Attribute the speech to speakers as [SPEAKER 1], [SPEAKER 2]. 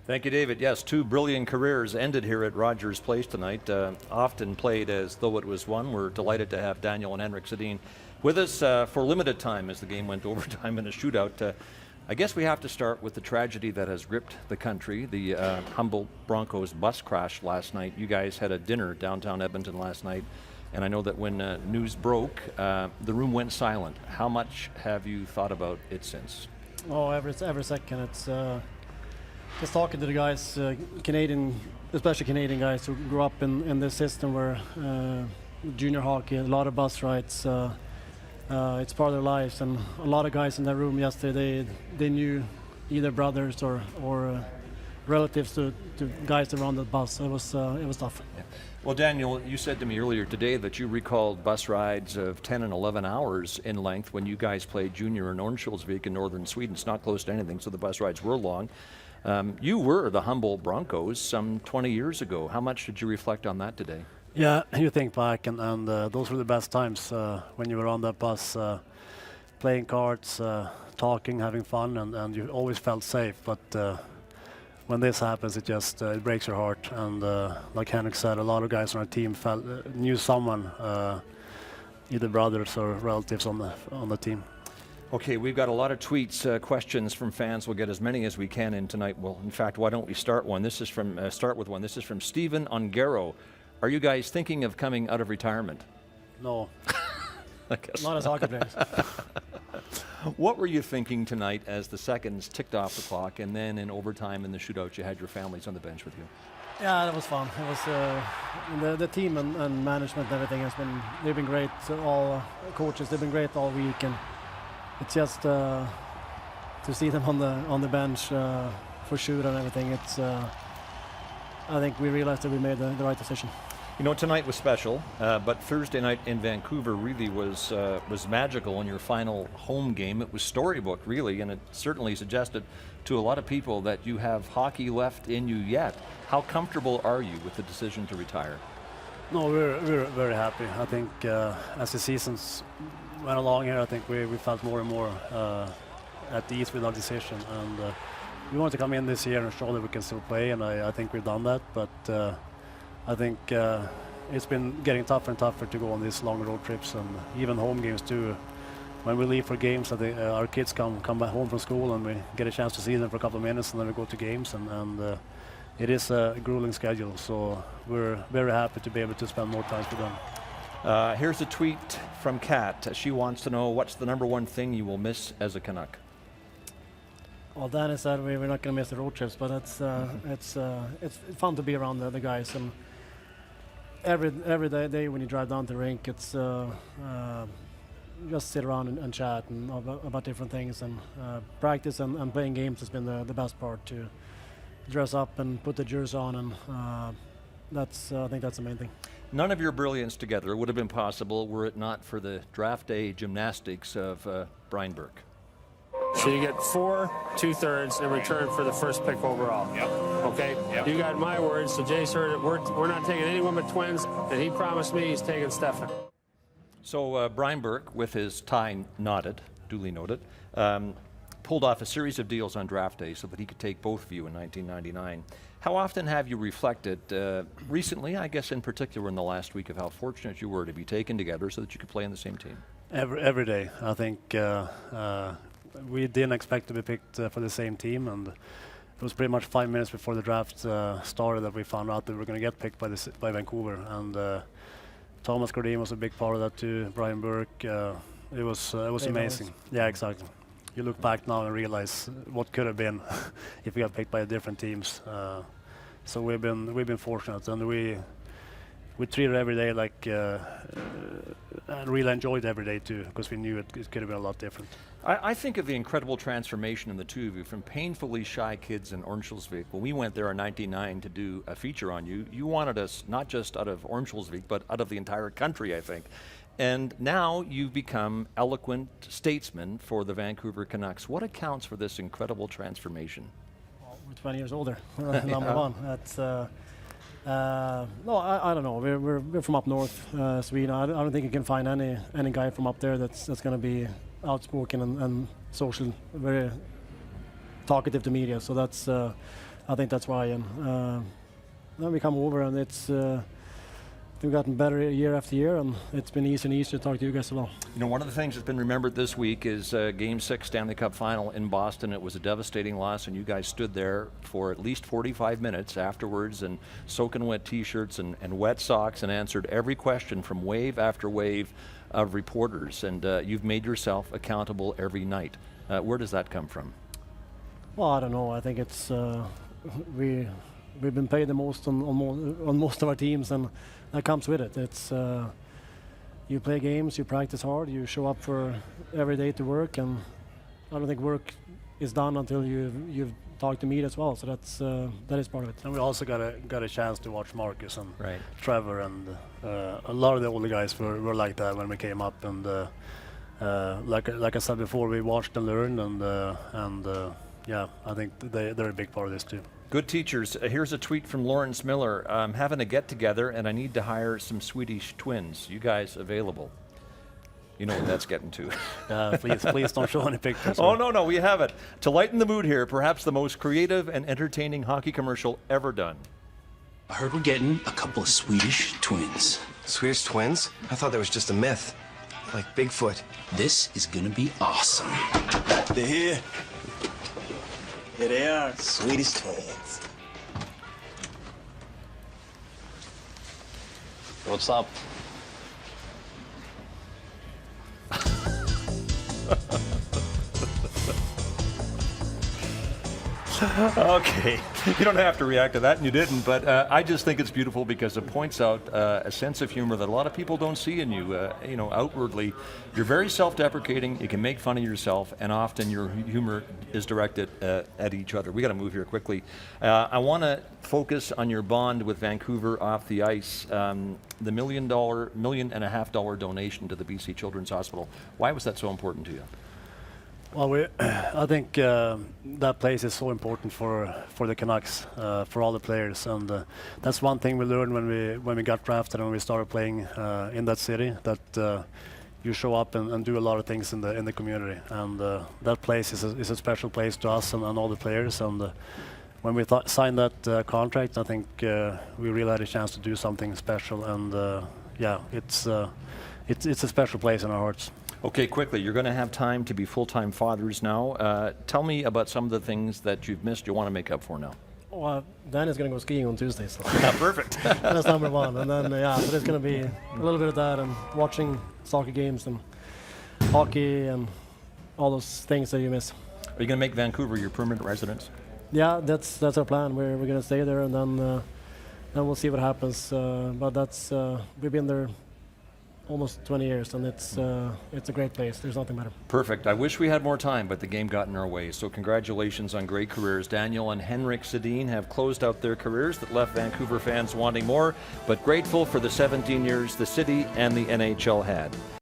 [SPEAKER 1] Thank you, David. Yes, 2 brilliant careers ended here at Rogers Place tonight, often played as though it was one. We're delighted to have Daniel and Henrik Sedin with us for limited time as the game went overtime in a shootout. I guess we have to start with the tragedy that has gripped the country, the Humboldt Broncos bus crash last night. You guys had a dinner downtown Edmonton last night, and I know that when news broke, the room went silent. How much have you thought about it since?
[SPEAKER 2] Oh, every second. It's just talking to the guys, Canadian, especially Canadian guys who grew up in this system where junior hockey, a lot of bus rides. It's part of their lives, and a lot of guys in that room yesterday, they knew either brothers or relatives to guys that were on the bus. It was tough.
[SPEAKER 1] Yeah. Well, Daniel, you said to me earlier today that you recalled bus rides of 10 and 11 hours in length when you guys played junior in Örnsköldsvik in northern Sweden. It's not close to anything, so the bus rides were long. You were the Humboldt Broncos some 20 years ago. How much did you reflect on that today?
[SPEAKER 2] Yeah, you think back, and those were the best times when you were on that bus, playing cards, talking, having fun, and you always felt safe. But when this happens, it just it breaks your heart. And like Henrik said, a lot of guys on our team knew someone, either brothers or relatives on the team.
[SPEAKER 1] Okay, we've got a lot of tweets, questions from fans. We'll get as many as we can in tonight. Well, in fact, why don't we start with one? This is from Stephen Ongaro. Are you guys thinking of coming out of retirement?
[SPEAKER 2] No.
[SPEAKER 1] I guess
[SPEAKER 2] not as hockey players.
[SPEAKER 1] What were you thinking tonight as the seconds ticked off the clock, and then in overtime in the shootout you had your families on the bench with you?
[SPEAKER 2] Yeah, that was fun. It was the team and management and everything they've been great. All coaches, they've been great all week, and it's just to see them on the bench for shoot and everything. It's I think we realized that we made the right decision.
[SPEAKER 1] You know, tonight was special, but Thursday night in Vancouver really was magical in your final home game. It was storybook, really, and it certainly suggested to a lot of people that you have hockey left in you yet. How comfortable are you with the decision to retire?
[SPEAKER 2] No, we're very happy. I think as the seasons went along here, I think we felt more and more at ease with our decision, and we wanted to come in this year and show that we can still play, and I think we've done that. But I think it's been getting tougher and tougher to go on these long road trips, and even home games too. When we leave for games, I think our kids come back home from school, and we get a chance to see them for a couple of minutes, and then we go to games, and it is a grueling schedule. So we're very happy to be able to spend more time with them.
[SPEAKER 1] Here's a tweet from Kat. She wants to know, what's the number one thing you will miss as a Canuck?
[SPEAKER 2] Well, Danny said we're not going to miss the road trips, but it's fun to be around the guys, and every day when you drive down to the rink, it's just sit around and chat and about different things, and practice and playing games has been the best part, to dress up and put the jersey on, and I think that's the main thing.
[SPEAKER 1] None of your brilliance together would have been possible were it not for the draft day gymnastics of Brian Burke.
[SPEAKER 3] So you get 4 2/3 in return for the first pick overall.
[SPEAKER 4] Yep.
[SPEAKER 3] Okay?
[SPEAKER 4] Yep.
[SPEAKER 3] You got my words, so Jay's heard it. We're not taking anyone but twins, and he promised me he's taking Stefan.
[SPEAKER 1] So Brian Burke, with his tie knotted, duly noted, pulled off a series of deals on draft day so that he could take both of you in 1999. How often have you reflected, recently, I guess in particular in the last week, of how fortunate you were to be taken together so that you could play on the same team?
[SPEAKER 2] Every day. I think we didn't expect to be picked for the same team, and it was pretty much 5 minutes before the draft started that we found out that we were going to get picked by Vancouver. And Thomas Gordin was a big part of that too. Brian Burke, it was amazing. Yeah, exactly. You look back now and realize what could have been if we got picked by different teams. So we've been fortunate, and we treated every day like and really enjoyed every day too, because we knew it could have been a lot different.
[SPEAKER 1] I think of the incredible transformation in the two of you from painfully shy kids in Örnsköldsvik. When we went there in '99 to do a feature on you, you wanted us not just out of Örnsköldsvik, but out of the entire country, I think. And now you've become eloquent statesmen for the Vancouver Canucks. What accounts for this incredible transformation?
[SPEAKER 2] Well, we're 20 years older, number one. That's no, I don't know. We're from up north, Sweden. I don't think you can find any guy from up there that's going to be outspoken and social, very talkative to media. So that's I think that's why. And then we come over, and it's we've gotten better year after year, and it's been easier and easier to talk to you guys as well.
[SPEAKER 1] You know, one of the things that's been remembered this week is Game 6 Stanley Cup Final in Boston. It was a devastating loss, and you guys stood there for at least 45 minutes afterwards and soaking wet T-shirts and wet socks and answered every question from wave after wave of reporters. And you've made yourself accountable every night. Where does that come from?
[SPEAKER 2] Well, I don't know. I think it's we've been paid the most on most of our teams, and that comes with it. It's you play games, you practice hard, you show up for every day to work, and I don't think work is done until you've talked to me as well. So that is part of it. And we also got a chance to watch Marcus and Trevor, and a lot of the older guys were like that when we came up, and like I said before, we watched and learned, and yeah, I think they're a big part of this too.
[SPEAKER 1] Good teachers. Here's a tweet from Lawrence Miller. I'm having a get-together, and I need to hire some Swedish twins. You guys available? You know what that's getting to.
[SPEAKER 2] Please don't show any pictures.
[SPEAKER 1] Oh, no, we have it. To lighten the mood here, perhaps the most creative and entertaining hockey commercial ever done.
[SPEAKER 4] I heard we're getting a couple of Swedish twins.
[SPEAKER 5] Swedish twins? I thought that was just a myth. Like Bigfoot.
[SPEAKER 4] This is gonna be awesome.
[SPEAKER 5] They're here. Here they are, Swedish twins.
[SPEAKER 6] What's up?
[SPEAKER 1] Okay, you don't have to react to that, and you didn't, but I just think it's beautiful because it points out a sense of humor that a lot of people don't see in you. You know, outwardly, you're very self-deprecating, you can make fun of yourself, and often your humor is directed at each other. We got to move here quickly. I want to focus on your bond with Vancouver off the ice. The $1.5 million donation to the BC Children's Hospital. Why was that so important to you?
[SPEAKER 2] Well, I think that place is so important for the Canucks, for all the players, and that's one thing we learned when we got drafted and we started playing in that city. That you show up and do a lot of things in the community, and that place is a special place to us and all the players. And when we signed that contract, I think we really had a chance to do something special, and yeah, it's a special place in our hearts.
[SPEAKER 1] Okay, quickly, you're going to have time to be full-time fathers now. Tell me about some of the things that you've missed you want to make up for now.
[SPEAKER 2] Well, Dan is going to go skiing on Tuesday. So.
[SPEAKER 1] Yeah, perfect.
[SPEAKER 2] That's number one. And then, yeah, so there's going to be a little bit of that and watching soccer games and hockey and all those things that you miss.
[SPEAKER 1] Are you going to make Vancouver your permanent residence?
[SPEAKER 2] Yeah, that's our plan. We're going to stay there, and then we'll see what happens. But that's we've been there almost 20 years, and it's a great place. There's nothing better.
[SPEAKER 1] Perfect. I wish we had more time, but the game got in our way. So congratulations on great careers. Daniel and Henrik Sedin have closed out their careers that left Vancouver fans wanting more, but grateful for the 17 years the city and the NHL had.